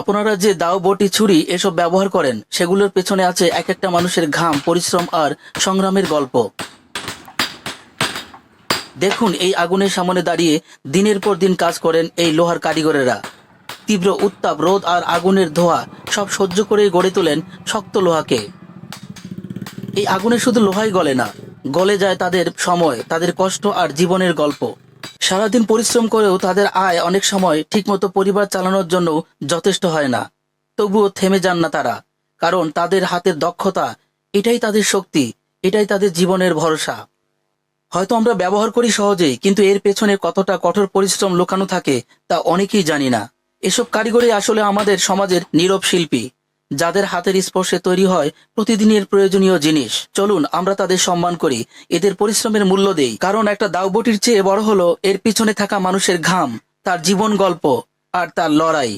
আপনারা যে দাও বটি ছুরি এসব ব্যবহার করেন সেগুলোর পেছনে আছে এক একটা মানুষের ঘাম, পরিশ্রম আর সংগ্রামের গল্প। দেখুন, এই আগুনের সামনে দাঁড়িয়ে দিনের পর দিন কাজ করেন এই লোহার কারিগরেরা। তীব্র উত্তাপ, রোদ আর আগুনের ধোঁয়া সব সহ্য করে গড়ে তোলেন শক্ত লোহাকে। এই আগুনে শুধু লোহাই গলে না, গলে যায় তাদের সময়, তাদের কষ্ট আর জীবনের গল্প। সারাদিন পরিশ্রম করেও তাদের আয় অনেক সময় ঠিকমতো পরিবার চালানোর জন্য যথেষ্ট হয় না। তবুও থেমে যান না তারা, কারণ তাদের হাতের দক্ষতা, এটাই তাদের শক্তি, এটাই তাদের জীবনের ভরসা। হয়তো আমরা ব্যবহার করি সহজেই, কিন্তু এর পেছনে কতটা কঠোর পরিশ্রম লুকানো থাকে তা অনেকেই জানি না। এসব কারিগরই আসলে আমাদের সমাজের নীরব শিল্পী, যাদের হাতের স্পর্শে তৈরি হয় প্রতিদিনের প্রয়োজনীয় জিনিস। চলুন আমরা তাদের সম্মান করি, এদের পরিশ্রমের মূল্য দেই, কারণ একটা দাউবটির চেয়ে বড় হলো এর পিছনে থাকা মানুষের ঘাম, তার জীবন গল্প আর তার লড়াই।